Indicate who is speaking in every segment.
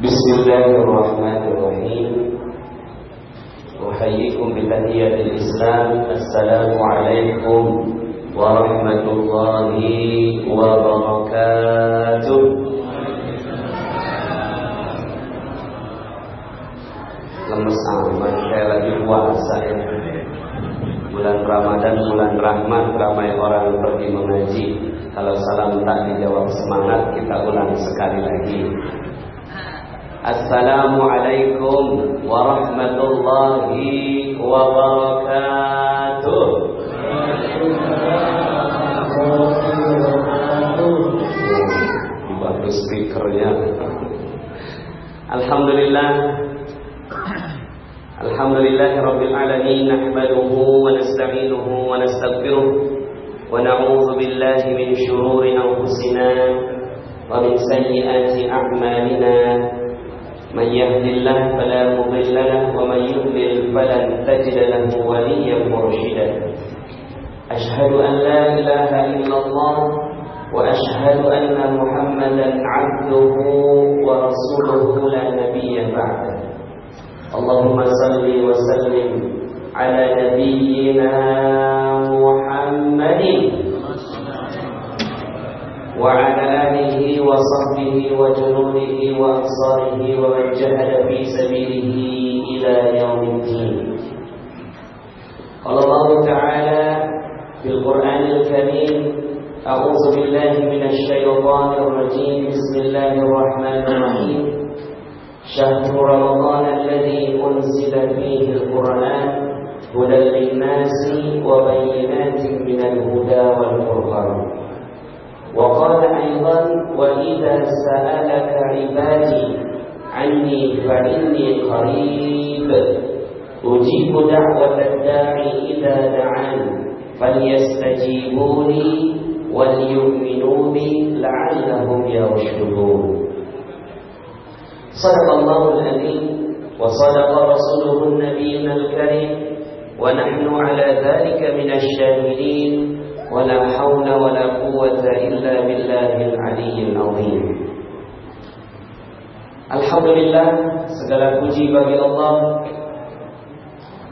Speaker 1: Bismillahirrahmanirrahim. Uhayyikum bitahiyyatil Islam. Assalamualaikum warahmatullahi wabarakatuh. Lemes amat, kayak lagi puasa ya. Bulan Ramadan, bulan rahmat, ramai orang pergi mengaji. Kalau salam tak dijawab semangat, kita ulang sekali lagi. Assalamualaikum warahmatullahi wabarakatuh. Dibantu speakernya. Alhamdulillah. Alhamdulillahirabbil alamin. Nahmaduhu wa nasta'inuhu wa nastaghfiruh wa na'udzu billahi min shururi anfusina wa min sayyiati a'malina. من يهد الله فلا مضل له ومن يضلل فلن تجد له وليا مرشدا أشهد أن لا إله إلا الله وأشهد أن محمدا عبده ورسوله لا نبي بعده اللهم صل وسلم على نبينا محمد وعلى آله وصحبه وجنوده وأنصاره ومن جاهد في سبيله إلى يوم الدين. قال الله تعالى في القرآن الكريم: أعوذ بالله من الشيطان الرجيم. بسم الله الرحمن الرحيم. شهر رمضان الذي أنزل فيه القرآن هدى للناس وبينات من الهدى والفرقان. وقال أيضا: وإذا سألك عبادي عني فإني قريب أجيب دعوة الداعي إذا دعان فليستجيبوا لي وليؤمنوا بي لعلهم يرشدون. صدق الله العظيم وصدق رسوله النبي الكريم ونحن على ذلك من الشاهدين ولا حول ولا قوة إلا بالله العلي العظيم. Alhamdulillah, segala puji bagi Allah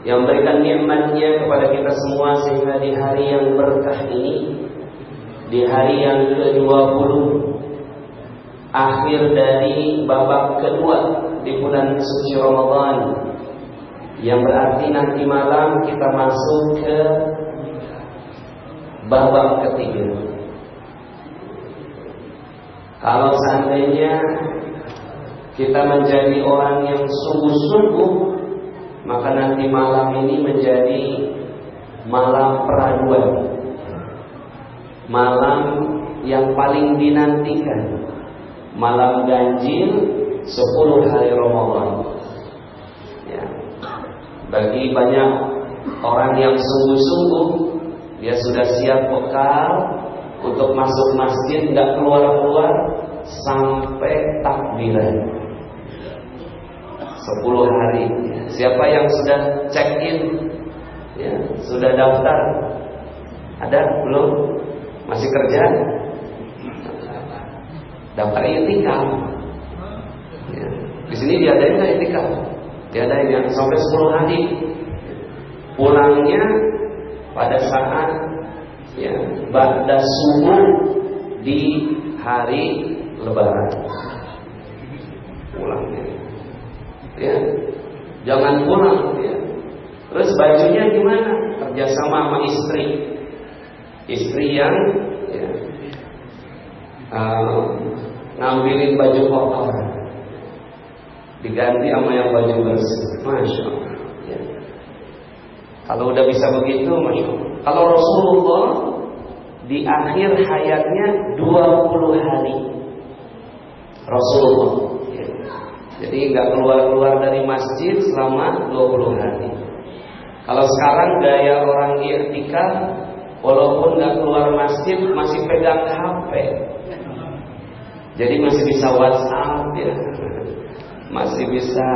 Speaker 1: yang memberikan nikmat-Nya kepada kita semua sehingga di hari yang berkah ini, di hari yang ke-20, akhir dari babak kedua di bulan suci Ramadan, yang berarti nanti malam kita masuk ke babak ketiga. Kalau seandainya kita menjadi orang yang sungguh-sungguh, maka nanti malam ini menjadi malam peraduan, malam yang paling dinantikan, malam ganjil 10 hari Ramadan ya. Bagi banyak orang yang sungguh-sungguh, dia sudah siap bekal untuk masuk masjid, tidak keluar-keluar sampai takbiran 10 hari. Siapa yang sudah check in ya, sudah daftar? Ada? Belum? Masih kerja? Daftar i'tikaf ya. Di sini diadain nggak i'tikaf? Diadain ya, sampai 10 hari. Pulangnya pada saat ya ba'da subuh di hari Lebaran. Pulangnya ya, jangan pulang ya. Terus bajunya gimana? Kerjasama sama istri yang ya, ngambilin baju kotor, diganti sama yang baju bersih. Masya Allah ya. Kalau udah bisa begitu, Masya Allah. Kalau Rasulullah di akhir hayatnya 20 hari Rasulullah ya. Jadi gak keluar-keluar dari masjid selama 20 hari. Kalau sekarang gaya orang i'tikaf, walaupun gak keluar masjid masih pegang HP, jadi masih bisa WhatsApp ya, masih bisa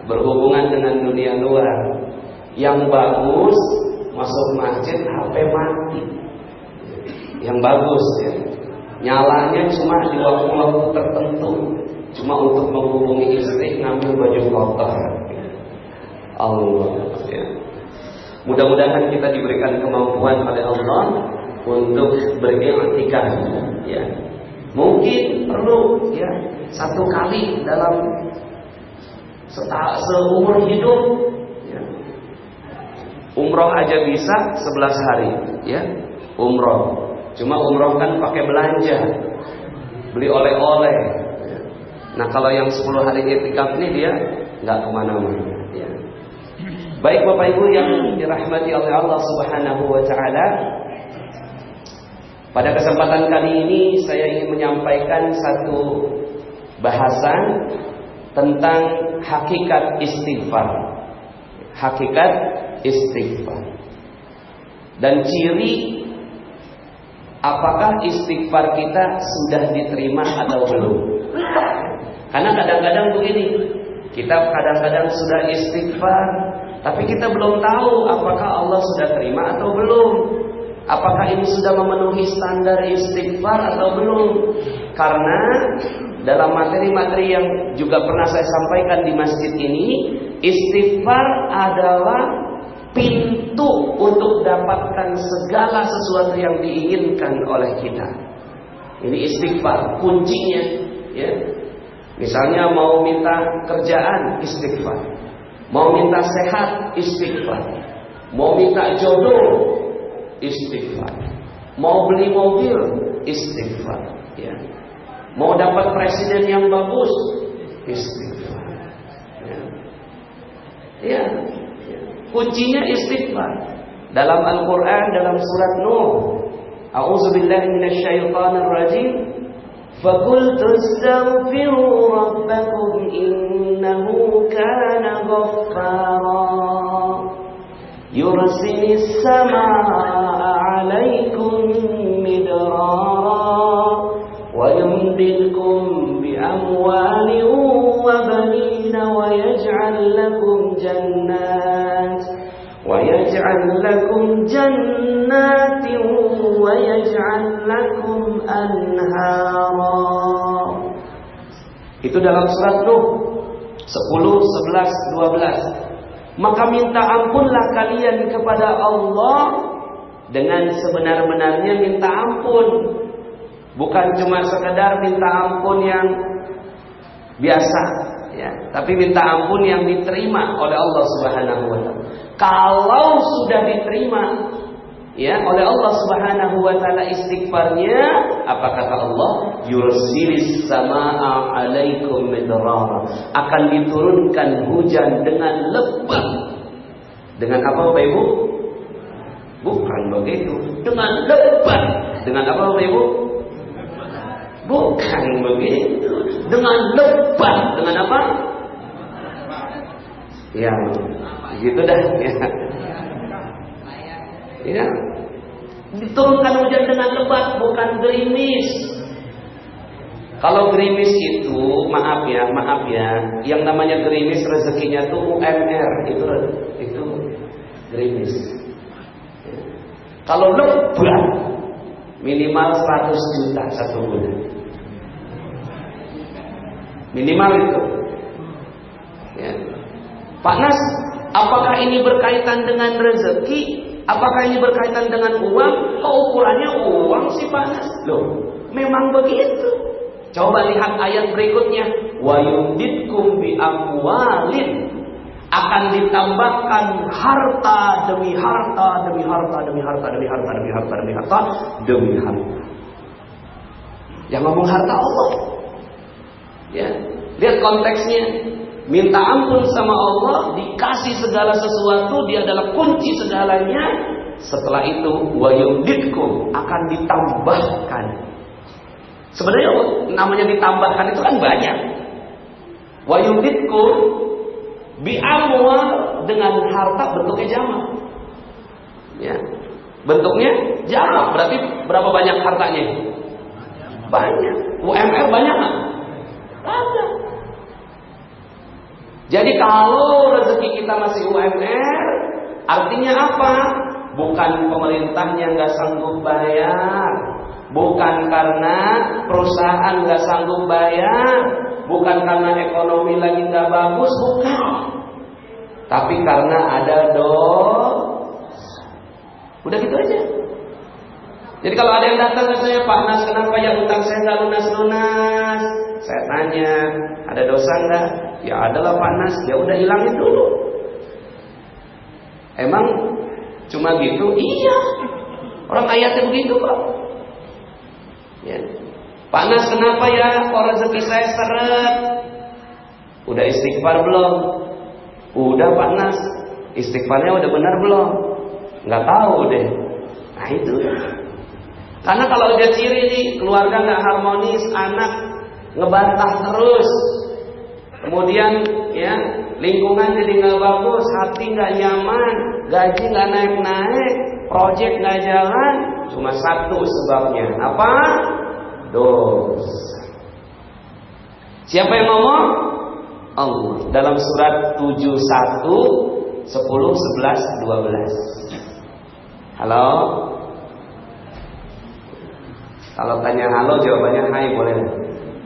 Speaker 1: berhubungan dengan dunia luar. Yang bagus masuk masjid HP mati. Yang bagus ya, nyalanya cuma di waktu-waktu tertentu, cuma untuk menghubungi istri ngambil baju kotor. Allah ya. Mudah-mudahan kita diberikan kemampuan oleh Allah untuk beriktikaf ya. Mungkin perlu ya 1 kali dalam seumur hidup ya. Umroh aja bisa 11 hari ya. Umroh. Cuma umroh kan pakai belanja, beli oleh-oleh ya. Nah kalau yang 10 hari iktikaf ini dia nggak kemana-mana ya. Baik Bapak Ibu yang dirahmati oleh Allah Subhanahu wa Ta'ala, pada kesempatan kali ini saya ingin menyampaikan satu bahasan tentang hakikat istighfar. Hakikat istighfar. Dan ciri apakah istighfar kita sudah diterima atau belum. Karena kadang-kadang begini, kita kadang-kadang sudah istighfar, tapi kita belum tahu apakah Allah sudah terima atau belum. Apakah ini sudah memenuhi standar istighfar atau belum? Karena dalam materi-materi yang juga pernah saya sampaikan di masjid ini, istighfar adalah pintu untuk dapatkan segala sesuatu yang diinginkan oleh kita. Ini istighfar, kuncinya ya. Misalnya mau minta kerjaan, istighfar. Mau minta sehat, istighfar. Mau minta jodoh, istighfar. Mau beli mobil, istighfar ya. Mau dapat presiden yang bagus, istighfar ya. Ya. Kuncinya istighfar. Dalam Al-Quran, dalam surat Nuh, A'udzubillahi minasyaitonir rajim, فَقُلْتُ اسْتَغْفِرُوا رَبَّكُمْ إِنَّهُ كَانَ غَفَّارًا يُرْسِلِ السَّمَاءَ عَلَيْكُمْ مِدْرَارًا وَيُمْدِدْكُمْ بِأَمْوَالٍ وَبَنِينَ وَيَجْعَلْ لَكُمْ جَنَّاتٍ وَيَجْعَلْ لَكُمْ أَنْهَارًا. Itu dalam surat Nuh 10, 11, 12. Maka minta ampunlah kalian kepada Allah dengan sebenar-benarnya minta ampun. Bukan cuma sekedar minta ampun yang biasa ya, tapi minta ampun yang diterima oleh Allah Subhanahu wa Ta'ala. Kalau sudah diterima ya oleh Allah Subhanahu wa Ta'ala istighfarnya, apa kata Allah? Yursilis samaa 'alaikum midrara. Akan diturunkan hujan dengan lebat. Dengan apa Bapak Ibu? Bukan begitu. Dengan lebat. Dengan apa Bapak Ibu? Bukan begitu. Dengan lebat. Dengan apa? Ya, gitu dah ya. Ya. Diturunkan hujan dengan lebat, bukan gerimis. Kalau gerimis itu, maaf ya, yang namanya gerimis rezekinya tuh UMR, itu gerimis. Ya. Kalau lebat, minimal 100 juta satu bulan. Minimal itu. Ya. Pak Nas, apakah ini berkaitan dengan rezeki? Apakah ini berkaitan dengan uang? Kok ukurannya uang sih Pak Nas? Loh, memang begitu. Coba lihat ayat berikutnya. Wa yumditkum bi amwalin. Akan ditambahkan harta demi harta demi harta demi harta demi harta demi harta demi harta demi harta. Yang ngomong harta Allah. Ya, lihat konteksnya. Minta ampun sama Allah, dikasih segala sesuatu, dia adalah kunci segalanya. Setelah itu wa yumditkum, akan ditambahkan. Sebenarnya namanya ditambahkan itu kan banyak. Wa yumditkum bi amwal, dengan harta bentuknya jamak. Ya. Bentuknya jamak, berarti berapa banyak hartanya? Banyak. UMR banyak enggak? Banyak. Jadi kalau rezeki kita masih UMR, artinya apa? Bukan pemerintahnya nggak sanggup bayar, bukan karena perusahaan nggak sanggup bayar, bukan karena ekonomi lagi nggak bagus, bukan. Tapi karena ada dosa. Udah gitu aja. Jadi kalau ada yang datang ke saya, Pak Nas, kenapa ya utang saya nggak lunas-lunas? Saya tanya, ada dosa nggak? Ya adalah Pak Nas. Ya udah hilangin dulu. Emang cuma gitu? Iya. Orang ayatnya begitu kok. Ya. Pak Nas, kenapa ya kok rezeki saya seret? Udah istighfar belum? Udah Pak Nas. Istighfarnya udah benar belum? Nggak tahu deh. Nah itu. Karena kalau udah ciri nih, keluarga nggak harmonis, anak ngebantah terus, kemudian ya lingkungan jadi nggak bagus, hati nggak nyaman, gaji nggak naik-naik, proyek nggak jalan, cuma satu sebabnya, apa? Dosa. Siapa yang ngomong? Allah. Dalam surat 71, 10, 11, 12. Halo? Kalau tanya halo, jawabannya hai, boleh?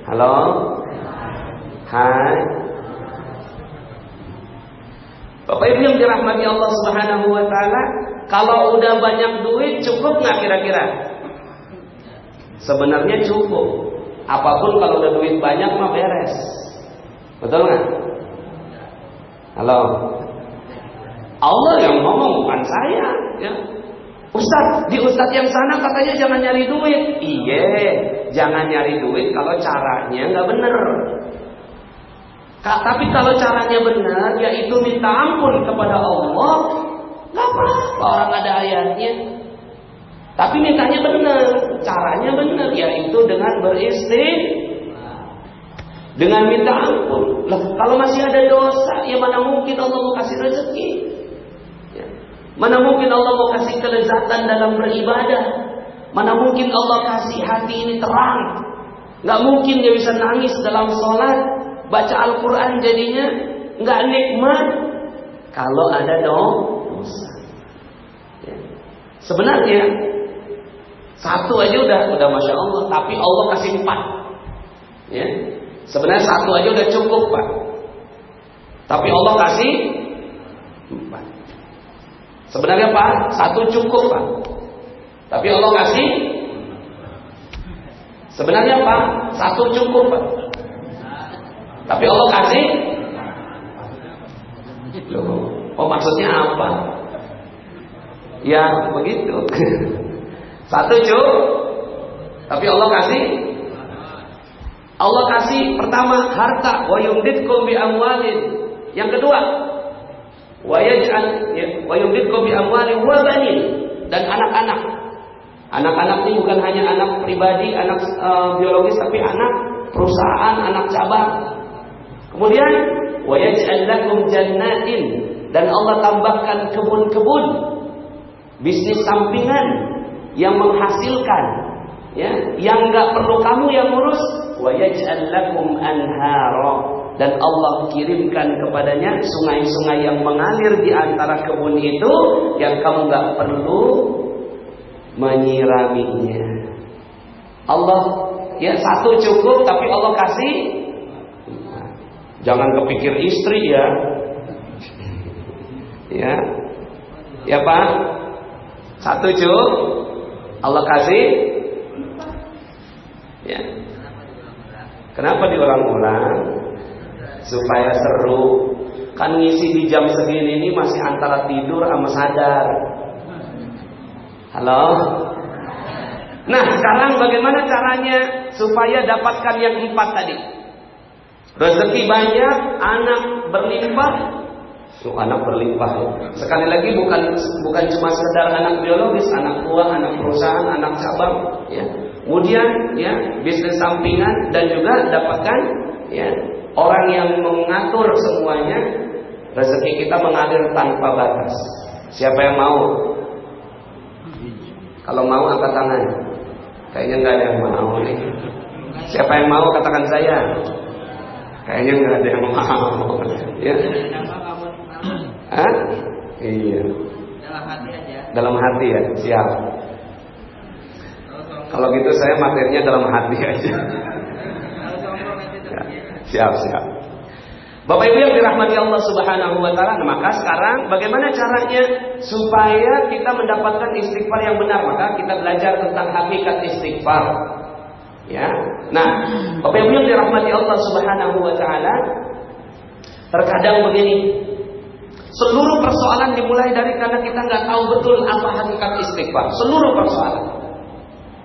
Speaker 1: Halo? Hai. Bapak Ibu yang dirahmati Allah Subhanahu wa taala, kalau udah banyak duit cukup nggak kira-kira? Sebenarnya cukup. Apapun kalau udah duit banyak mah beres. Betul nggak? Halo? Allah yang ngomong, bukan saya, ya. Ustaz, di Ustaz yang sana katanya jangan nyari duit. Iya, jangan nyari duit kalau caranya nggak bener. Tapi kalau caranya benar, yaitu minta ampun kepada Allah, nggak apa-apa, orang ada ayatnya. Tapi mintanya benar, caranya benar, yaitu dengan beristighfar, dengan minta ampun. Loh, kalau masih ada dosa, ya mana mungkin Allah mau kasih rezeki? Mana mungkin Allah mau kasih kelezatan dalam beribadah? Mana mungkin Allah kasih hati ini terang? Gak mungkin dia bisa nangis dalam sholat, baca Al-Quran jadinya gak nikmat kalau ada dosa. Ya. Sebenarnya satu aja udah masya Allah, tapi Allah kasih 4. Ya. Sebenarnya satu aja udah cukup Pak, tapi Allah kasih 4. Sebenarnya Pak, satu cukup Pak, tapi Allah kasih. Sebenarnya Pak, satu cukup Pak, tapi Allah kasih. Oh maksudnya apa? Ya begitu. Satu cukup, tapi Allah kasih. Allah kasih pertama harta, wa yumditkum bi amwalin. Yang kedua, wa yumditkum bi amwalin wa banin, dan anak-anak. Anak-anak ini bukan hanya anak pribadi, anak biologis, tapi anak perusahaan, anak cabang. Kemudian wa yaj'al lakum jannatin, dan Allah tambahkan kebun-kebun, bisnis sampingan yang menghasilkan, ya, yang enggak perlu kamu yang ngurus. Wa yaj'al lakum anhara, dan Allah kirimkan kepadanya sungai-sungai yang mengalir di antara kebun itu, yang kamu enggak perlu menyiraminya. Allah, ya satu cukup, tapi Allah kasih. Jangan kepikir istri ya. Ya Pak, satu cukup, Allah kasih. Ya. Kenapa diulang-ulang? Supaya seru. Kan ngisi di jam segini ini masih antara tidur sama sadar. Halo? Nah sekarang bagaimana caranya supaya dapatkan yang 4 tadi? Rezeki banyak, anak berlimpah. Anak berlimpah. Sekali lagi bukan cuma sekedar anak biologis, anak buah, anak perusahaan, anak cabang, ya. Kemudian ya bisnis sampingan, dan juga dapatkan ya orang yang mengatur semuanya. Rezeki kita mengalir tanpa batas. Siapa yang mau? Kalau mau angkat tangan. Kayaknya nggak ada yang mau nih. Siapa yang mau katakan saya? Kayaknya nggak ada yang mau. Ya. Hah? Iya.
Speaker 2: Dalam hati aja.
Speaker 1: Dalam hati ya, siap. Kalau gitu saya materinya dalam hati aja. Ya. Siap. Bapak Ibu yang dirahmati Allah Subhanahu wa taala, maka sekarang bagaimana caranya supaya kita mendapatkan istighfar yang benar? Maka kita belajar tentang hakikat istighfar. Ya. Nah, Bapak Ibu yang dirahmati Allah Subhanahu wa taala, terkadang begini, seluruh persoalan dimulai dari karena kita nggak tahu betul apa hakikat istighfar. Seluruh persoalan,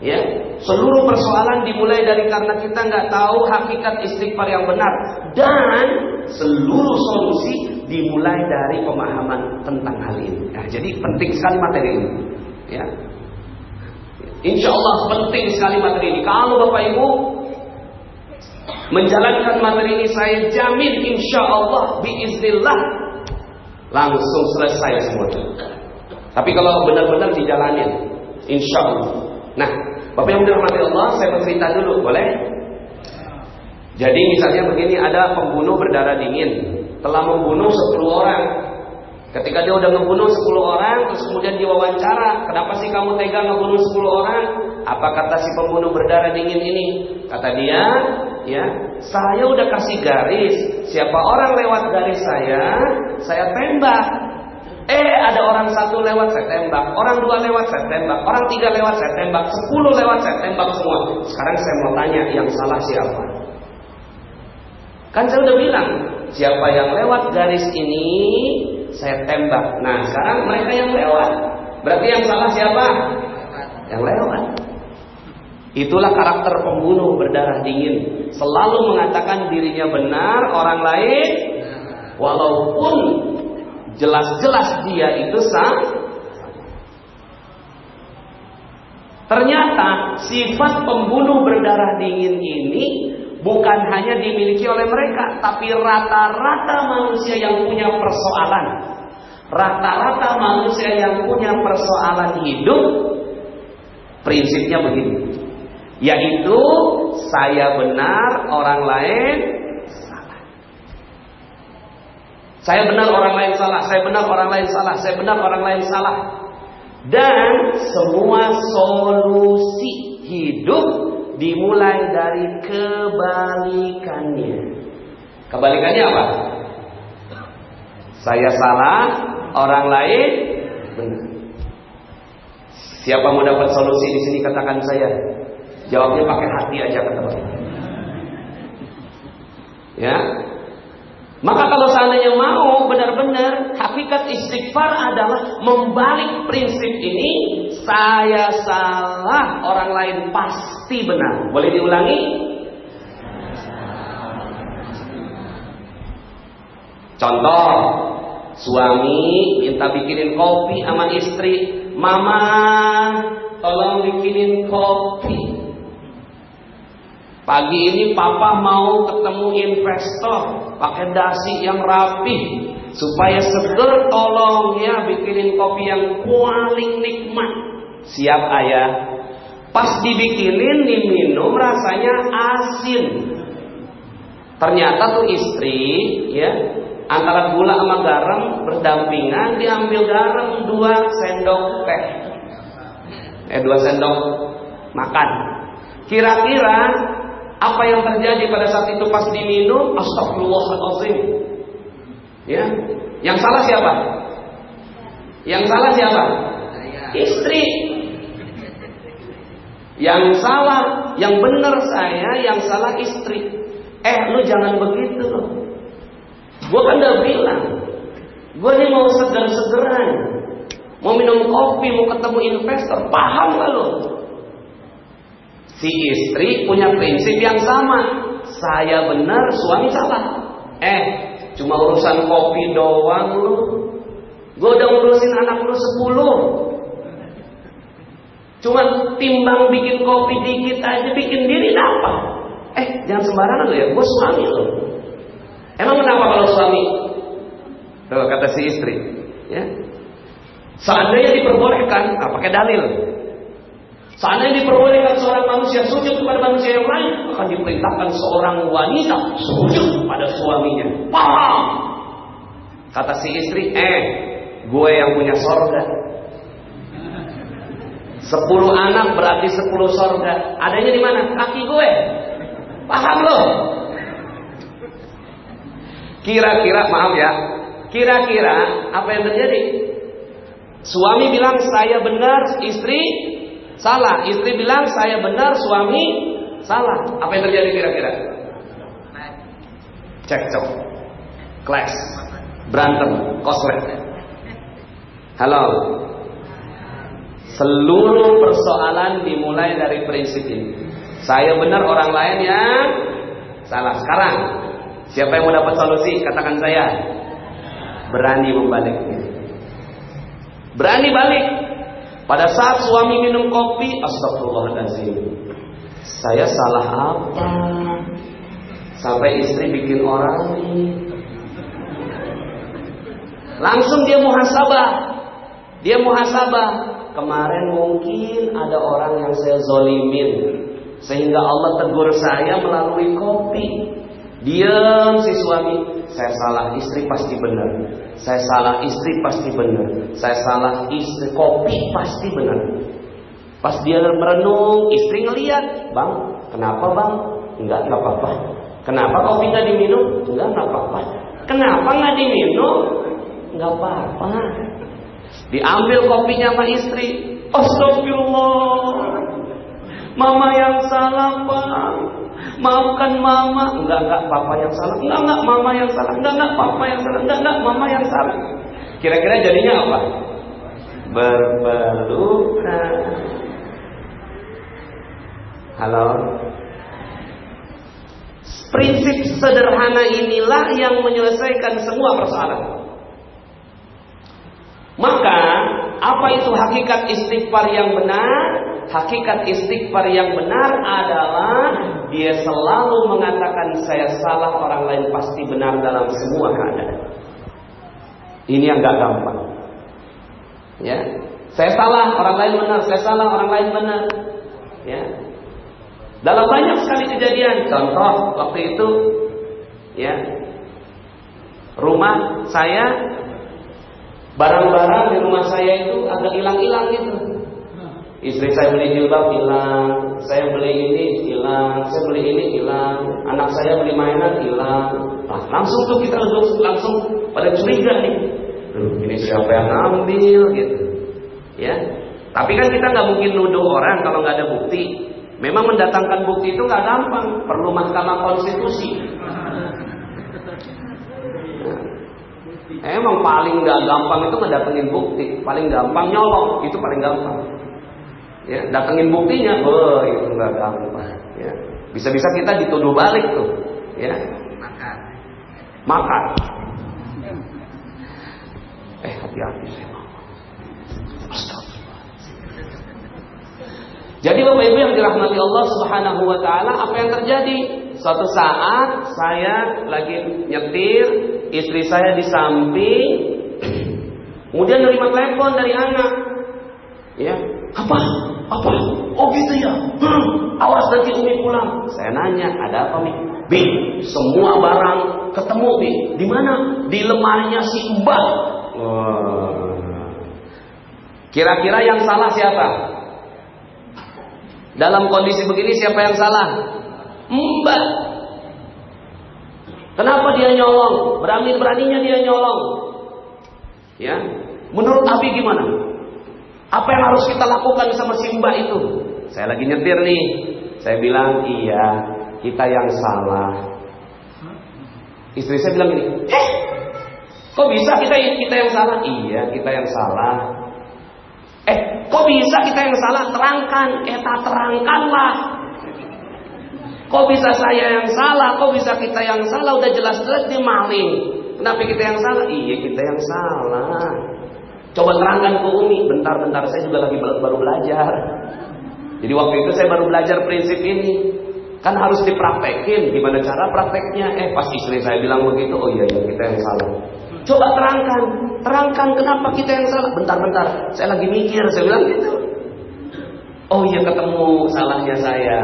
Speaker 1: ya, seluruh persoalan dimulai dari karena kita nggak tahu hakikat istighfar yang benar, dan seluruh solusi dimulai dari pemahaman tentang hal ini. Nah, jadi penting sekali materi ini, ya. Insya Allah penting sekali materi ini. Kalau Bapak Ibu menjalankan materi ini, saya jamin insya Allah biiznillah langsung selesai semua. Tapi kalau benar-benar dijalanin, insya Allah. Nah, Bapak yang dirahmati Allah, saya bercerita dulu, boleh? Jadi misalnya begini, ada pembunuh berdarah dingin, telah membunuh 10 orang. Ketika dia udah ngebunuh 10 orang, terus kemudian diwawancara, kenapa sih kamu tega ngebunuh 10 orang? Apa kata si pembunuh berdarah dingin ini? Kata dia, ya, saya udah kasih garis, siapa orang lewat garis saya tembak. Ada orang 1 lewat, saya tembak. Orang 2 lewat, saya tembak. Orang 3 lewat, saya tembak. 10 lewat, saya tembak semua. Sekarang saya mau tanya, yang salah siapa? Kan saya udah bilang, siapa yang lewat garis ini, saya tembak. Nah, sekarang mereka yang lewat. Berarti yang salah siapa? Yang lewat. Itulah karakter pembunuh berdarah dingin. Selalu mengatakan dirinya benar, orang lain, walaupun jelas-jelas dia itu salah. Ternyata sifat pembunuh berdarah dingin ini bukan hanya dimiliki oleh mereka, tapi rata-rata manusia yang punya persoalan. Rata-rata manusia yang punya persoalan hidup, prinsipnya begini, yaitu saya benar, orang lain salah. Saya benar, orang lain salah. Saya benar, orang lain salah. Saya benar, orang lain salah. Dan semua solusi hidup dimulai dari kebalikannya. Kebalikannya apa? Saya salah, orang lain benar. Siapa mau dapat solusi di sini, katakan saya. Jawabnya pakai hati aja, kata Bapak. Ya. Maka kalau seandainya mau benar-benar hakikat istighfar adalah membalik prinsip ini, saya salah, orang lain pasti benar. Boleh diulangi? Contoh, suami minta bikinin kopi sama istri, "Mama, tolong bikinin kopi. Pagi ini papa mau ketemu investor, pakai dasi yang rapi, supaya seger, tolong ya bikinin kopi yang paling nikmat." Siap ayah. Pas dibikinin, diminum rasanya asin. Ternyata tuh istri, ya, antara gula sama garam berdampingan, diambil garam 2 sendok teh. 2 sendok makan. Kira-kira apa yang terjadi pada saat itu pas diminum? Astagfirullahaladzim. Ya, yang salah siapa? Yang salah siapa? Istri. Yang salah, yang benar saya, yang salah istri. Lu jangan begitu loh. Gue kan udah bilang, gue nih mau seger-segeran, mau minum kopi, mau ketemu investor. Paham gak lo? Si istri punya prinsip yang sama. Saya benar, suami salah. Cuma urusan kopi doang lu. Gue udah ngurusin anak lu 10. Cuma timbang bikin kopi dikit aja, bikin diri apa? Jangan sembarangan lo ya, gue suami lo. Emang kenapa kalau suami? Tuh kata si istri, ya. Seandainya diperbolehkan, pakai dalil. Seandainya diperbolehkan seorang manusia sujud kepada manusia yang lain, akan diperintahkan seorang wanita sujud pada suaminya. Paham? Kata si istri, gue yang punya sorga. 10 anak berarti 10 sorga. Adanya di mana? Kaki gue. Paham lo? Kira-kira, maaf ya, kira-kira apa yang terjadi? Suami bilang saya benar, istri salah. Istri bilang saya benar, suami salah. Apa yang terjadi kira-kira? Cekcok, clash, berantem, koslet. Halo. Seluruh persoalan dimulai dari prinsip ini. Saya benar, orang lain yang salah. Sekarang siapa yang mau dapat solusi? Katakan saya. Berani membaliknya. Berani balik. Pada saat suami minum kopi, astagfirullahaladzim, saya salah apa? Sampai istri bikin orang. Langsung dia muhasabah. Dia muhasabah. Kemarin mungkin ada orang yang saya zolimin, sehingga Allah tegur saya melalui kopi. Diam si suami. Saya salah, istri pasti benar. Saya salah, istri pasti benar. Saya salah, istri, kopi pasti benar. Pas dia merenung, istri ngeliat. Bang, kenapa bang? Enggak apa-apa. Kenapa kopi nggak diminum? Enggak apa-apa. Kenapa nggak diminum? Enggak apa-apa. Diambil kopinya sama istri. Astagfirullah, mama yang salah bang, maafkan mama. Enggak papa yang salah. Enggak mama yang salah. Enggak papa yang salah. Enggak mama yang salah. Kira-kira jadinya apa? Berpelukan. Halo. Prinsip sederhana inilah yang menyelesaikan semua persoalan. Maka, apa itu hakikat istighfar yang benar? Hakikat istighfar yang benar adalah dia selalu mengatakan saya salah, orang lain pasti benar dalam semua keadaan. Ini yang gak gampang. Ya, saya salah, orang lain benar. Saya salah, orang lain benar. Ya, dalam banyak sekali kejadian. Contoh waktu itu, ya, rumah saya, barang-barang di rumah saya itu agak hilang-hilang gitu. Istri saya beli jilbab hilang, saya beli ini hilang, saya beli ini hilang, anak saya beli mainan hilang. Nah, langsung tuh kita langsung pada curiga nih. Ini siapa yang ngambil gitu. Ya. Tapi kan kita nggak mungkin nuduh orang kalau nggak ada bukti. Memang mendatangkan bukti itu nggak gampang, perlu Mahkamah Konstitusi. Emang paling nggak gampang itu ngedatengin bukti, paling gampang nyolong, itu paling gampang. Ya, datengin buktinya, itu nggak gampang. Ya, bisa-bisa kita dituduh balik tuh, ya. Makan. Hati-hati saya mau. Jadi Bapak Ibu yang dirahmati Allah Subhanahu wa taala, apa yang terjadi? Suatu saat saya lagi nyetir, istri saya di samping, kemudian nerima telepon dari anak. Ya, apa? Oh gitu ya. Awas nanti Umi pulang. Saya nanya, ada apa Mi? Bi, semua barang ketemu Bi. Di mana? Di lemarinya si Mbak. Kira-kira yang salah siapa? Dalam kondisi begini siapa yang salah? Mbak. Kenapa dia nyolong? Berani-beraninya dia nyolong. Ya, menurut Abi gimana? Apa yang harus kita lakukan sama si Mbak itu? Saya lagi nyetir nih. Saya bilang, iya, kita yang salah. Istri saya bilang gini, kok bisa kita yang salah? Iya, kita yang salah. Kok bisa kita yang salah? Terangkan. Tak terangkanlah. Kok bisa saya yang salah? Kok bisa kita yang salah? Udah jelas-jelas dia maling. Kenapa kita yang salah? Iya, kita yang salah. Coba terangkan ke Umi. Bentar-bentar, saya juga lagi baru belajar. Jadi waktu itu saya baru belajar prinsip ini. Kan harus dipraktekin. Gimana cara prakteknya? Pas istri saya bilang begitu, oh iya kita yang salah. Coba terangkan kenapa kita yang salah. Bentar-bentar, saya lagi mikir. Saya bilang gitu. Oh iya, ketemu salahnya saya.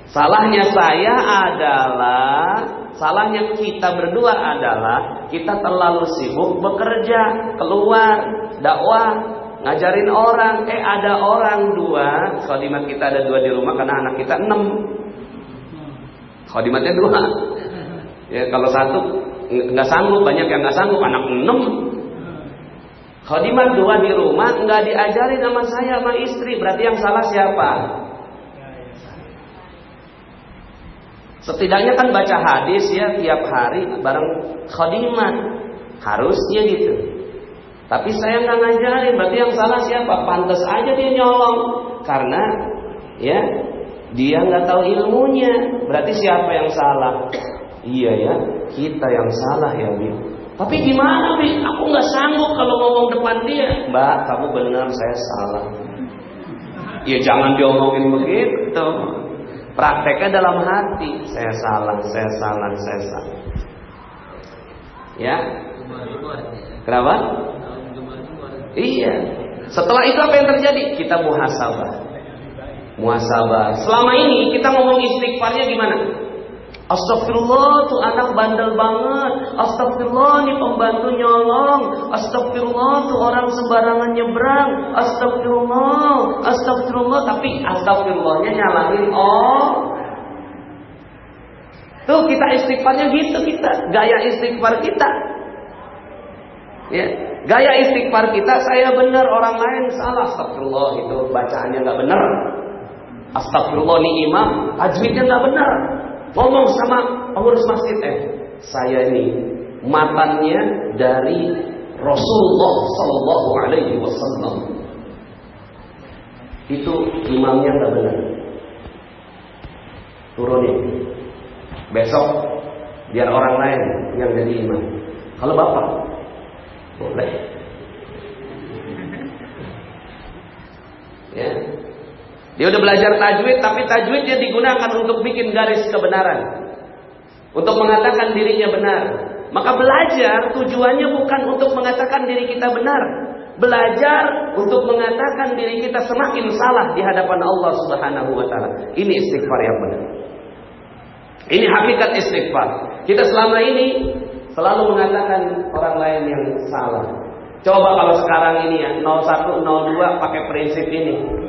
Speaker 1: Salahnya saya adalah, salahnya kita berdua adalah kita terlalu sibuk bekerja, keluar, dakwah, ngajarin orang. Ada orang 2, khadimat kita ada 2 di rumah karena anak kita 6. Khadimatnya 2. Ya, kalau 1 nggak sanggup, banyak yang nggak sanggup, anak 6. Khadimat 2 di rumah, nggak diajarin sama saya sama istri, berarti yang salah siapa? Setidaknya kan baca hadis ya tiap hari bareng khadimat, harusnya gitu. Tapi saya nggak ngajarin, berarti yang salah siapa? Pantas aja dia nyolong, karena ya dia nggak tahu ilmunya. Berarti siapa yang salah? Iya ya, kita yang salah ya, Bi. Tapi gimana, Bi? Aku nggak sanggup kalau ngomong depan dia. Mbak, kamu benar, saya salah. Ya jangan diomongin begitu. Prakteknya dalam hati. Saya salah. Ya. Kenapa? Iya. Setelah itu apa yang terjadi? Kita muhasabah. Selama ini kita ngomong istighfarnya gimana? Astagfirullah, tuh anak bandel banget. Astagfirullah, nih pembantu nyolong. Astagfirullah, tuh orang sembarangan nyebrang. Astagfirullah. Tapi astagfirullahnya nyalahin tuh kita istighfarnya gitu, kita gaya istighfar kita. Ya, gaya istighfar kita, saya benar, orang lain salah. Astagfirullah, itu bacaannya nggak benar. Astagfirullah, nih imam tajwidnya nggak benar. Ngomong sama pengurus masjid, saya ini matannya dari Rasulullah Sallallahu Alaihi Wasallam. Itu imamnya nggak benar. Turunin. Besok biar orang lain yang jadi imam. Kalau bapak boleh. Ya. Dia udah belajar tajwid, tapi tajwidnya digunakan untuk bikin garis kebenaran, untuk mengatakan dirinya benar. Maka belajar tujuannya bukan untuk mengatakan diri kita benar. Belajar untuk mengatakan diri kita semakin salah di hadapan Allah Subhanahu wa taala. Ini istighfar yang benar. Ini hakikat istighfar. Kita selama ini selalu mengatakan orang lain yang salah. Coba kalau sekarang ini ya, 01, 02 pakai prinsip ini.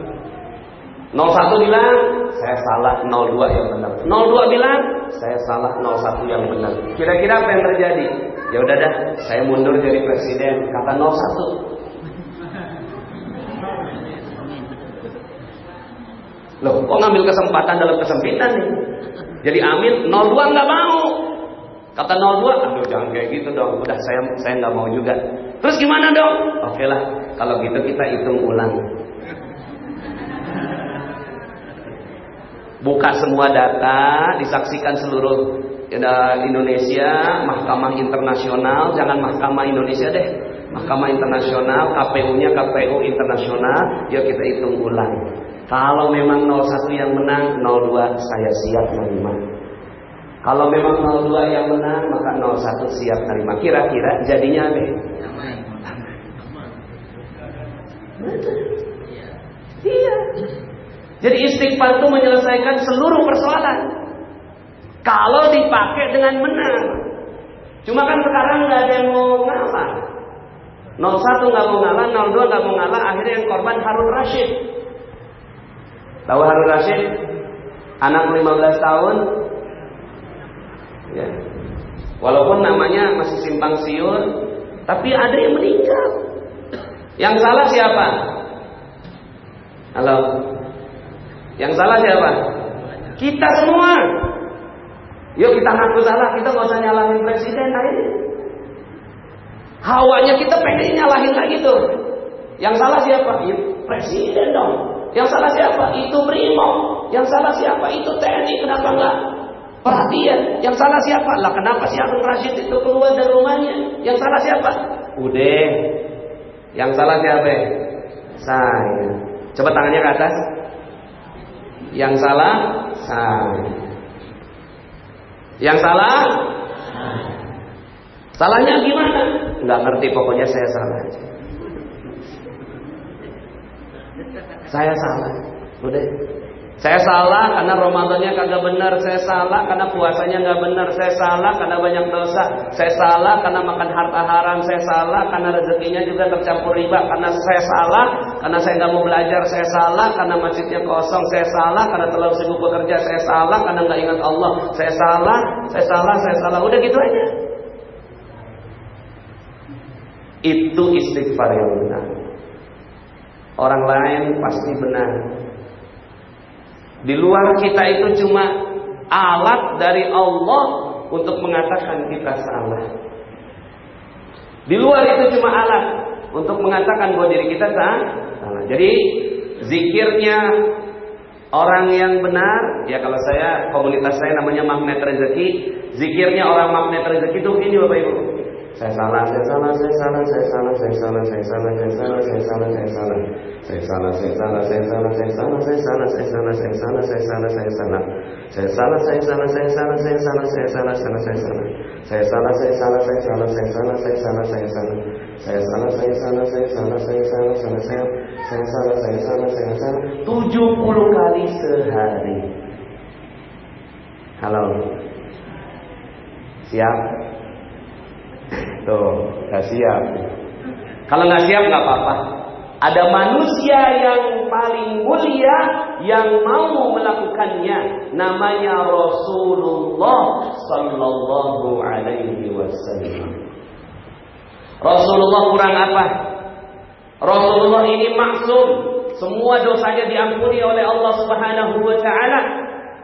Speaker 1: 01 bilang saya salah, 02 yang benar. 02 bilang saya salah, 01 yang benar. Kira-kira apa yang terjadi? Ya udah dah, saya mundur jadi presiden, kata 01. Loh, kok ngambil kesempatan dalam kesempitan nih? Jadi amin, 02 nggak mau. Kata 02, aduh jangan kayak gitu dong. Udah saya nggak mau juga. Terus gimana dong? Oke lah, kalau gitu kita hitung ulang. Buka semua data, disaksikan seluruh Indonesia, Mahkamah Internasional, jangan Mahkamah Indonesia deh, Mahkamah Internasional, KPU-nya KPU Internasional, yuk kita hitung ulang. Kalau memang 01 yang menang, 02 saya siap menerima. Kalau memang 02 yang menang, maka 01 siap menerima. Kira-kira jadinya apa? Iya. Jadi istighfar itu menyelesaikan seluruh persoalan kalau dipakai dengan benar. Cuma kan sekarang nggak ada yang mau ngalah. 01 nggak mau ngalah, 02 nggak mau ngalah, akhirnya yang korban Harun Rashid. Tahu Harun Rashid? Anak 15 tahun. Ya. Walaupun namanya masih simpang siur, tapi ada yang meninggal. Yang salah siapa? Halo. Yang salah siapa? Kita semua. Yuk kita ngaku salah, kita nggak usah nyalahin presiden akhirnya. Hawanya kita pengen nyalahin lagi tuh. Yang salah siapa? Ya, presiden dong. Yang salah siapa? Itu Brimob. Yang salah siapa? Itu TNI. Kenapa enggak perhatian? Yang salah siapa? Lah kenapa si Harun Rashid itu keluar dari rumahnya? Yang salah siapa? Udah. Yang salah siapa? Saya. Coba tangannya ke atas. Yang salah saya. Yang salah salahnya gimana? Nggak ngerti, pokoknya saya salah aja. Saya salah. Udah. Saya salah karena Ramadannya kagak benar. Saya salah karena puasanya nggak benar. Saya salah karena banyak dosa. Saya salah karena makan harta haram. Saya salah karena rezekinya juga tercampur riba. Karena saya salah karena saya nggak mau belajar. Saya salah karena masjidnya kosong. Saya salah karena terlalu sibuk bekerja. Saya salah karena nggak ingat Allah. Saya salah. Udah gitu aja. Itu istighfar yang benar. Orang lain pasti benar. Di luar kita itu cuma alat dari Allah untuk mengatakan kita salah. Di luar itu cuma alat untuk mengatakan bahwa diri kita salah. Jadi zikirnya orang yang benar, ya kalau saya, komunitas saya namanya Magnet Rezeki. Zikirnya orang Magnet Rezeki itu ini Bapak Ibu. Saya salah, saya salah, saya salah, saya salah, saya salah, saya salah, saya salah, saya salah, saya salah. Saya salah, saya salah, saya salah, saya salah, saya salah, saya salah, saya salah, saya salah, saya salah. Saya salah, saya salah, saya salah, saya salah, saya salah, saya salah. Saya salah, saya salah, saya salah, saya salah, saya salah, saya salah. Saya salah, saya salah, saya salah, saya salah, salah saya. Saya salah, saya salah, saya salah. 70 kali sehari. Halo. Siap? Tuh, gak siap. Kalau gak siap gak apa-apa. Ada manusia yang paling mulia yang mau melakukannya. Namanya Rasulullah Sallallahu Alaihi Wasallam. Rasulullah kurang apa? Rasulullah ini maksum. Semua dosanya diampuni oleh Allah Subhanahu wa Ta'ala.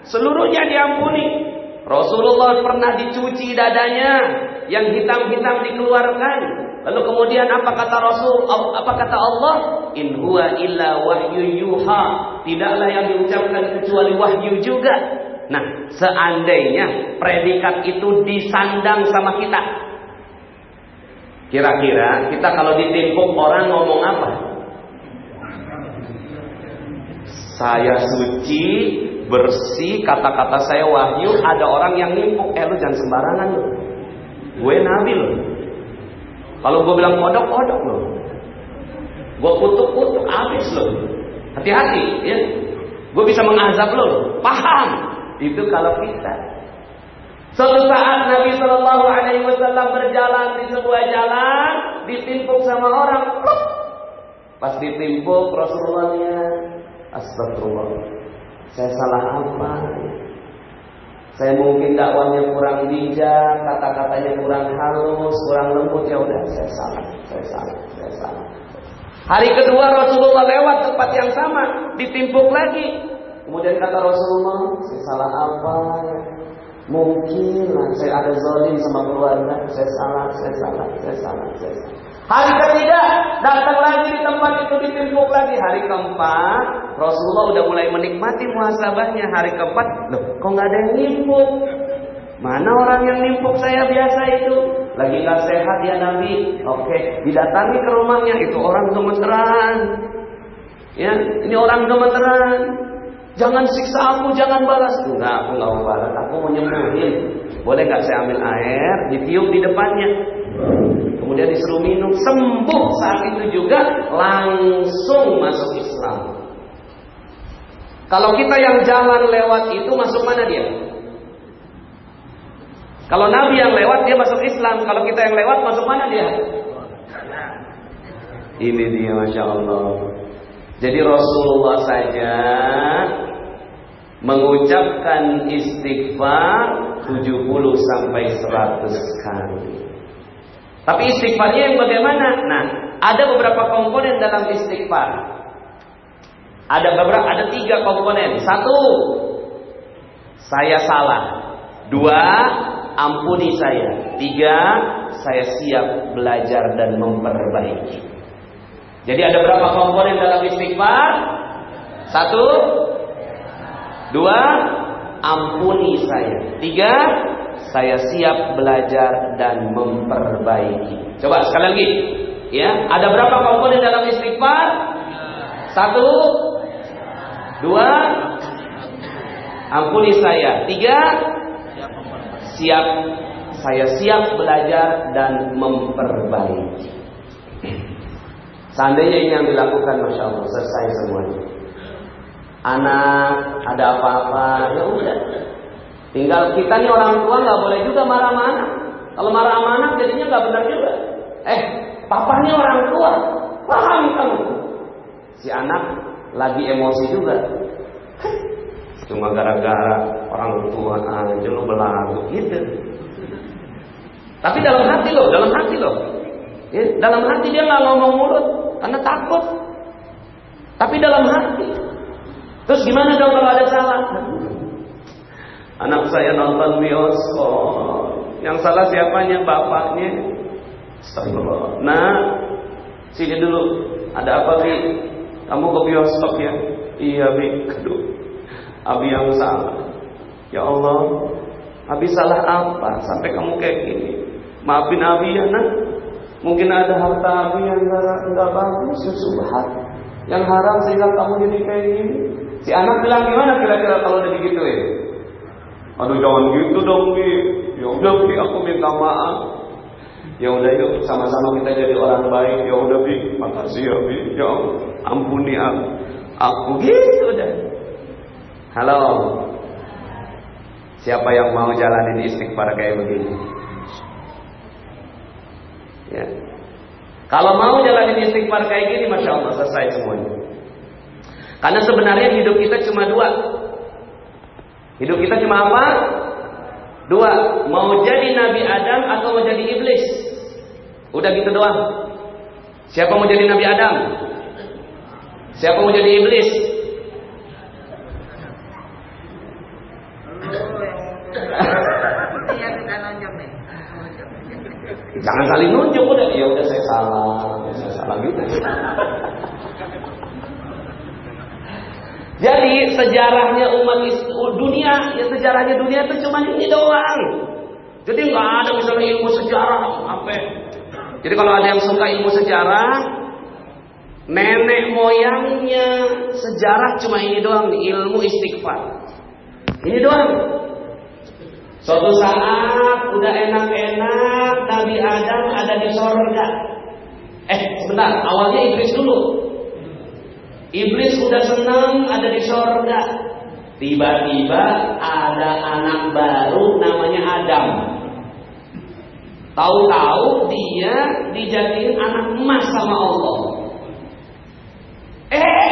Speaker 1: Seluruhnya diampuni. Rasulullah pernah dicuci dadanya, yang hitam-hitam dikeluarkan. Lalu kemudian apa kata Rasul? Apa kata Allah? In huwa illa wahyu yuha. Tidaklah yang diucapkan kecuali wahyu juga. Nah, seandainya predikat itu disandang sama kita, kira-kira kita kalau ditimpuk orang ngomong apa? Saya suci, bersih, kata-kata saya wahyu. Ada orang yang nimpuk, lu jangan sembarangan lu. Gue nabi lu. Kalau gue bilang kodok lu. Gue kutuk, habis lu. Hati-hati ya. Gue bisa mengazab lu. Paham? Itu kalau kita. Suatu saat Nabi Shallallahu Alaihi Wasallam berjalan di sebuah jalan, ditimpuk sama orang. Pas ditimpuk Rasulullahnya, astagfirullah, saya salah apa? Saya mungkin dakwahnya kurang bijak, kata-katanya kurang halus, kurang lembut. Ya udah, saya salah. Hari kedua Rasulullah lewat tempat yang sama, ditimpuk lagi. Kemudian kata Rasulullah, saya salah apa? Mungkin saya ada zalim sama keluarga. Saya salah. Hari ketiga datang lagi di tempat itu, ditimpuk lagi. Hari keempat Rasulullah udah mulai menikmati muhasabahnya. Hari keempat, loh kok nggak ada yang nimpuk? Mana orang yang nimpuk saya biasa itu? Lagi nggak sehat ya Nabi. Oke, didatangi ke rumahnya. Itu orang gemeteran. Ya, ini orang gemeteran. Jangan siksa aku, jangan balas. Enggak, aku nggak mau balas. Aku mau nyembuhin. Boleh nggak saya ambil air, ditiup di depannya? Kemudian disuruh minum, sembuh saat itu juga, langsung masuk Islam. Kalau kita yang jalan lewat itu masuk mana dia? Kalau Nabi yang lewat dia masuk Islam. Kalau kita yang lewat masuk mana dia? Ini dia, Masya Allah. Jadi Rasulullah saja mengucapkan istighfar 70 sampai 100 kali. Tapi istighfarnya yang bagaimana? Nah, ada beberapa komponen dalam istighfar. Ada 3 komponen. 1, saya salah. 2, ampuni saya. 3, saya siap belajar dan memperbaiki. Jadi ada berapa komponen dalam istighfar? 1, 2, ampuni saya. 3, saya siap belajar dan memperbaiki. Coba sekali lagi. Ya, ada berapa komponen dalam istighfar? 1, 2, ampuni saya. 3, saya siap belajar dan memperbaiki. Seandainya ini yang dilakukan, Masya Allah, selesai semuanya. Anak ada apa-apa, ya udah. Tinggal kita nih orang tua nggak boleh juga marah sama anak. Kalau marah sama anak jadinya nggak benar juga. Papanya orang tua, paham kamu? Si anak lagi emosi juga. Cuma gara-gara orang tua aja lo belagu gitu. Tapi dalam hati loh. Ya, dalam hati dia nggak ngomong mulut karena takut. Tapi dalam hati. Terus gimana dong kalau ada salah? Anak saya nonton bioskop. Yang salah siapanya? Bapaknya. Astagfirullah. Nah, sini dulu. Ada apa, Bi? Kamu ke bioskop ya? Iya, Bi. Aduh, Abi yang salah. Ya Allah, Abi salah apa sampai kamu kayak gini? Maafin Abi ya, Nak. Mungkin ada harta Abi yang enggak bagus, subhan, yang haram sehingga kamu jadi kayak gini. Si anak bilang gimana kira-kira kalau udah digituin? Aduh, jangan gitu dong, Bi. Ya udah, Bi, aku minta maaf. Ya udah, yuk sama-sama kita jadi orang baik. Ya udah, Bi, makasih ya, Bi. Ya ampuni aku gitu dah. Halo. Siapa yang mau jalanin istighfar kayak begini? Ya. Kalau mau jalanin istighfar kayak gini, Masya Allah, selesai semuanya. Karena sebenarnya hidup kita cuma dua. Hidup kita cuma apa? Dua. Mau jadi Nabi Adam atau mau jadi iblis. Udah gitu doang. Siapa mau jadi Nabi Adam? Siapa mau jadi iblis? Jangan saling nunjuk udah. Ya udah saya salah gitu. Jadi sejarahnya umat dunia, ya sejarahnya dunia itu cuma ini doang. Jadi nggak ada misalnya ilmu sejarah apa. Jadi kalau ada yang suka ilmu sejarah, nenek moyangnya sejarah cuma ini doang, ilmu istighfar. Ini doang. Suatu saat udah enak-enak Nabi Adam ada di sorga. Sebentar, awalnya Iblis dulu. Iblis udah senang ada di sorga. Tiba-tiba ada anak baru namanya Adam. Tahu-tahu dia dijadiin anak emas sama Allah.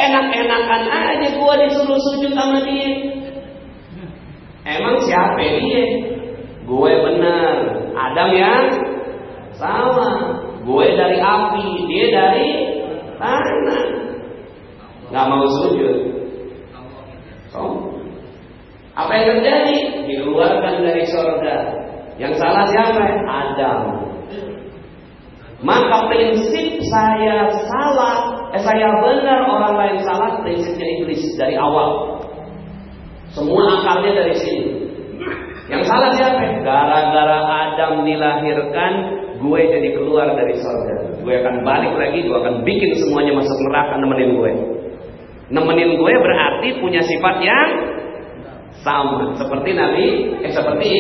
Speaker 1: Enak-enakan aja gua disuruh sujud sama dia. Emang siapa dia? Gue bener, Adam yang sama. Gue dari api, dia dari tanah. Gak mau sujud. Apa yang terjadi? Dikeluarkan dari surga. Yang salah siapa? Adam. Maka prinsip saya salah, saya benar, orang lain salah, prinsipnya iblis dari awal. Semua akarnya dari sini. Yang salah siapa? Gara-gara Adam dilahirkan, gue jadi keluar dari surga. Gue akan balik lagi, gue akan bikin semuanya masuk neraka nemenin gue. Nemenin gue berarti punya sifat yang sama seperti seperti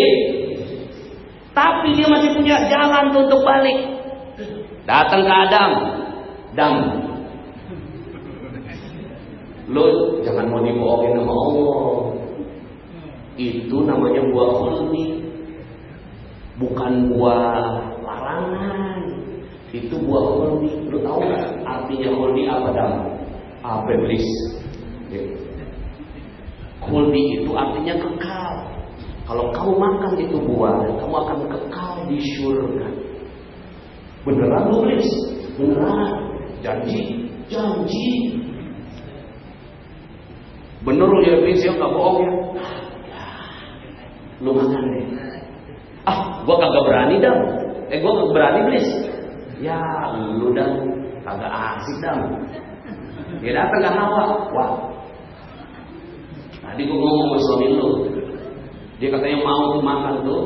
Speaker 1: tapi dia masih punya jalan untuk balik. Datang ke Adam, lo jangan mau dibohongin sama Allah. Itu namanya buah khuldi, bukan buah larangan. Itu buah khuldi. Lo tahu nggak artinya khuldi apa, Dam? Apa, iblis? Khuldi itu artinya kekal. Kalau kamu makan itu buah, kamu akan kekal di surga. Beneran lu, iblis? Beneran. Janji. Bener lu ya, iblis, ya nggak bohong ya. Lu makan deh. Gua kagak berani, Dam. Gua kagak berani, iblis. Ya, lu dan kagak asik, Dam. Dia datang ke Hawa. Wah, tadi gua ngomong sama suami lu. Dia katanya mau makan tuh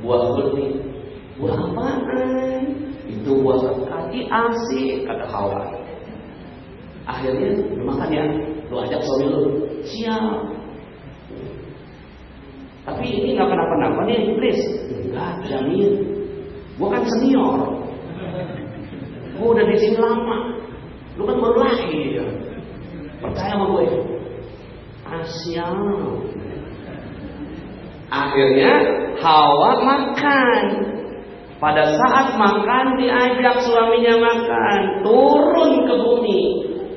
Speaker 1: buah khuldi. Buah apaan? Itu buah kaki asik, kata Hawa. Akhirnya lu makan ya. Lu ajak suami lu. Siap. Tapi ini gak kenapa-napa nih, iblis. Enggak, jamin. Gua kan senior. Gua udah di sini lama. Lu kan baru lahir. Percaya sama gue. Siap. Akhirnya Hawa makan. Pada saat makan diajak suaminya makan. Turun ke bumi.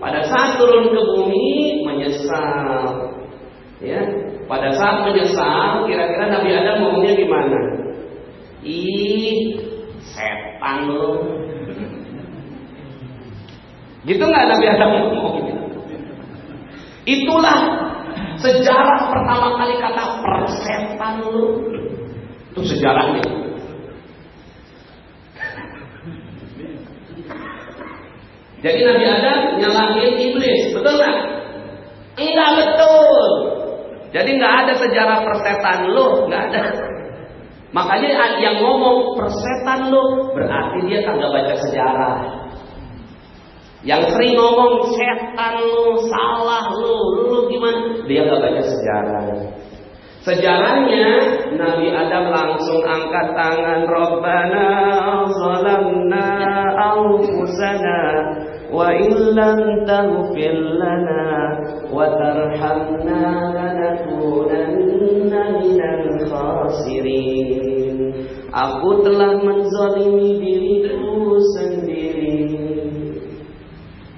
Speaker 1: Pada saat turun ke bumi menyesal. Ya. Pada saat menyesal, kira-kira Nabi Adam ngomongnya gimana? Ih, setan lu. Gitu nggak Nabi Adam ngomong gitu? Itulah sejarah pertama kali kata persetan lu. Itu sejarahnya. Jadi Nabi Adam nyalahin iblis, betul nggak? Enggak betul. Jadi nggak ada sejarah persetan lu, nggak ada. Makanya yang ngomong persetan lu berarti dia kagak baca sejarah. Yang sering ngomong setan lu, salah lu gimana? Dia nggak baca sejarah. Sejarahnya Nabi Adam langsung angkat tangan, Rabbana zalamna anfusana wa illam taghfir lana wa tarhamna lanakunanna minal khasirin. Aku telah menzalimi diriku sendiri.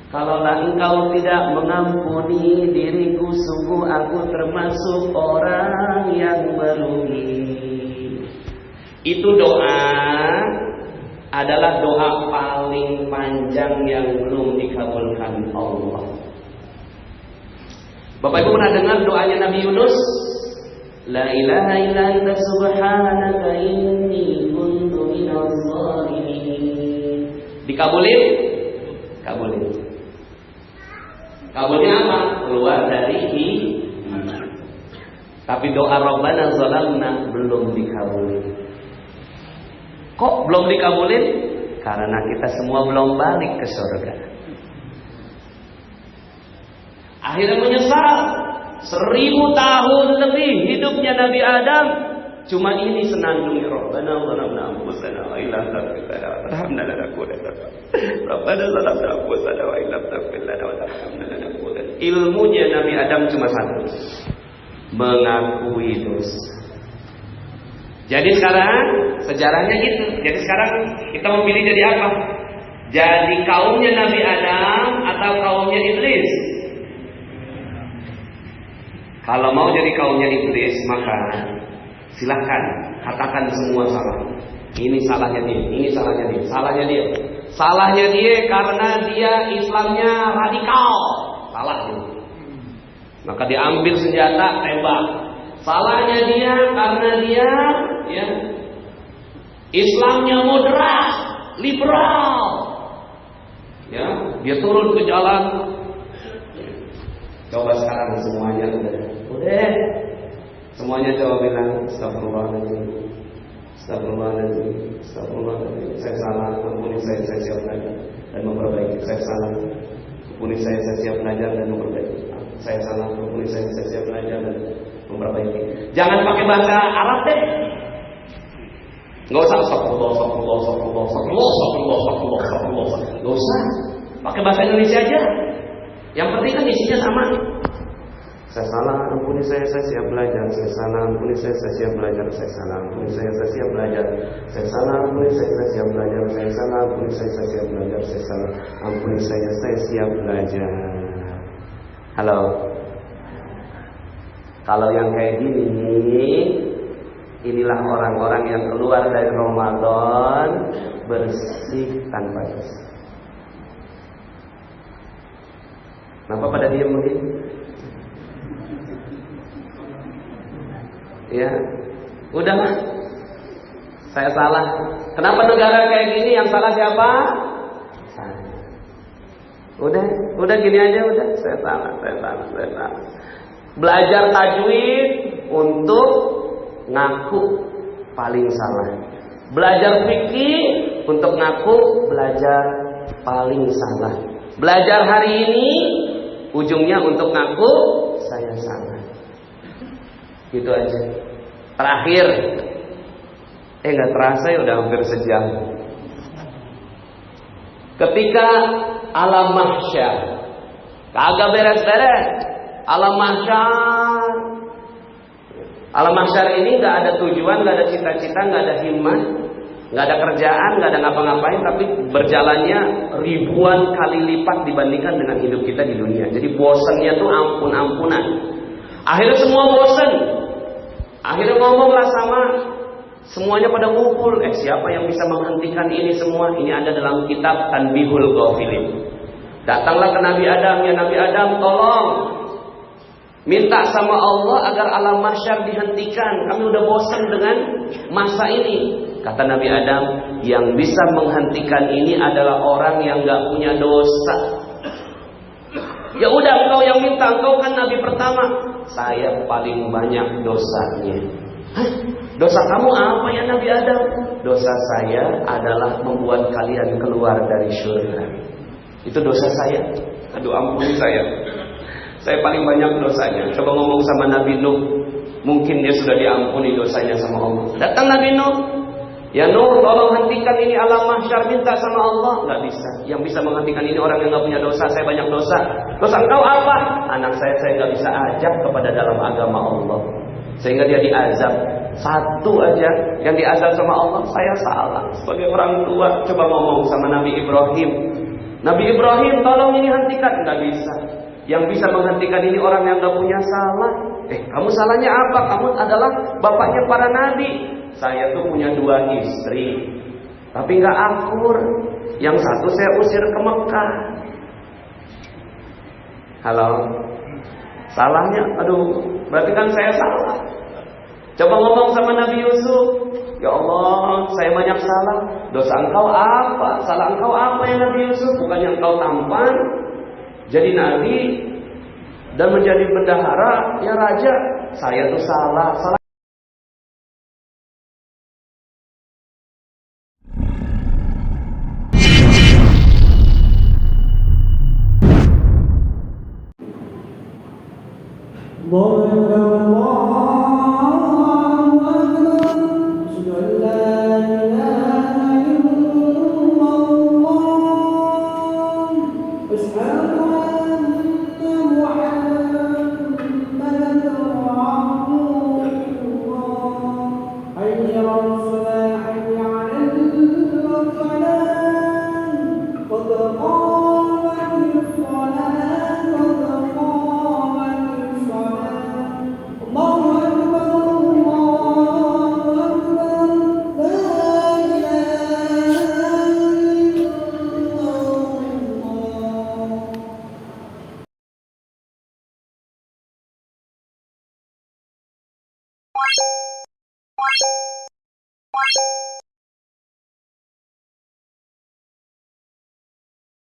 Speaker 1: Kalaulah engkau tidak mengampuni diriku, sungguh aku termasuk orang yang merugi. Itu doa adalah doa paling panjang yang belum dikabulkan Allah. Bapak Ibu pernah dengar doanya Nabi Yunus? La ilaha illa anta subhanaka inni kuntu minadh dhalimin. Dikabulin? Kabulin. Kabulnya apa? Keluar dari tapi doa Rabbana zalamna belum dikabulin. Kok belum dikabulin? Karena kita semua belum balik ke surga. Akhirnya menyesal. 1000 tahun lebih hidupnya Nabi Adam cuma ini senandung Rabbana zalamna anfusana wa illam taghfir lana wa tarhamna lanakunanna Rabbana zalamna anfusana wa illam taghfir lana wa tarhamna lanakunanna. Ilmunya Nabi Adam cuma satu, mengakui dosa. Jadi sekarang sejarahnya gitu. Jadi sekarang kita mau pilih jadi apa? Jadi kaumnya Nabi Adam atau kaumnya iblis? Kalau mau jadi kaumnya iblis, maka silahkan katakan semua salah. Ini salahnya dia, ini salahnya dia, salahnya dia. Salahnya dia karena dia Islamnya radikal. Salah dia. Maka diambil senjata, tembak. Salahnya dia karena dia ya Islamnya moderat, liberal. Ya, dia turun ke jalan. Coba sekarang semuanya udah. Semuanya coba bilang astagfirullahaladzim, astagfirullahaladzim, astagfirullahaladzim. Saya salah, ampuni saya siap belajar dan memperbaiki. Saya salah, ampuni saya siap belajar dan memperbaiki. Saya salah, ampuni saya siap belajar dan memperbaiki. Jangan pakai bahasa Arab deh. Enggak usah astagfirullah. Enggak usah. Pakai bahasa Indonesia aja. Yang penting kan isinya sama. Saya salah, ampuni saya siap belajar. Saya salah, ampuni saya siap belajar. Saya salah, ampuni saya siap belajar. Saya salah, ampuni saya siap belajar. Saya salah, ampuni saya siap belajar. Saya salah, ampuni saya siap belajar. Halo. Kalau yang kayak gini, inilah orang-orang yang keluar dari Ramadan bersih tanpa dosa. Kenapa pada diam begini? Ya, udahlah. Saya salah. Kenapa negara kayak gini? Yang salah siapa? Saya. Udah gini aja udah. Saya salah. Belajar tajwid untuk ngaku paling salah. Belajar fikih untuk ngaku belajar paling salah. Belajar hari ini ujungnya untuk ngaku saya salah. Gitu aja. Terakhir, nggak terasa ya udah hampir sejam. Ketika alam mahsyar, kagak beres-beres. Alam mahsyar ini nggak ada tujuan, nggak ada cita-cita, nggak ada himmah, nggak ada kerjaan, nggak ada ngapa-ngapain, tapi berjalannya ribuan kali lipat dibandingkan dengan hidup kita di dunia. Jadi bosannya tuh ampun-ampunan. Akhirnya semua bosan. Akhirnya ngomonglah sama semuanya pada ngumpul. Siapa yang bisa menghentikan ini semua? Ini ada dalam kitab Tanbihul Ghafilin. Datanglah ke Nabi Adam, ya Nabi Adam, tolong minta sama Allah agar alam mahsyar dihentikan. Kami udah bosan dengan masa ini. Kata Nabi Adam, yang bisa menghentikan ini adalah orang yang gak punya dosa. Ya udah, engkau yang minta, engkau kan Nabi pertama. Saya paling banyak dosanya. Hah? Dosa kamu apa ya Nabi Adam? Dosa saya adalah membuat kalian keluar dari surga. Itu dosa saya. Aduh, ampuni saya. Saya paling banyak dosanya. Coba ngomong sama Nabi Nuh. Mungkin dia sudah diampuni dosanya sama Allah. Datang Nabi Nuh. Ya Nuh, tolong hentikan ini alam mahsyar, minta sama Allah. Nggak bisa. Yang bisa menghentikan ini orang yang nggak punya dosa. Saya banyak dosa. Dosa engkau apa? Anak saya nggak bisa ajak kepada dalam agama Allah, sehingga dia diazab. Satu aja yang diazab sama Allah, saya salah sebagai orang tua. Coba ngomong sama Nabi Ibrahim. Nabi Ibrahim, tolong ini hentikan. Nggak bisa. Yang bisa menghentikan ini orang yang nggak punya salah. Kamu salahnya apa? Kamu adalah bapaknya para nabi. Saya tuh punya 2 istri, tapi nggak akur. Yang satu saya usir ke Mekah. Halo, salahnya? Aduh, berarti kan saya salah. Coba ngomong sama Nabi Yusuf. Ya Allah, saya banyak salah. Dosa engkau apa? Salah engkau apa ya Nabi Yusuf? Bukannya engkau tampan jadi nabi dan menjadi bendahara, ya raja. Saya tuh salah.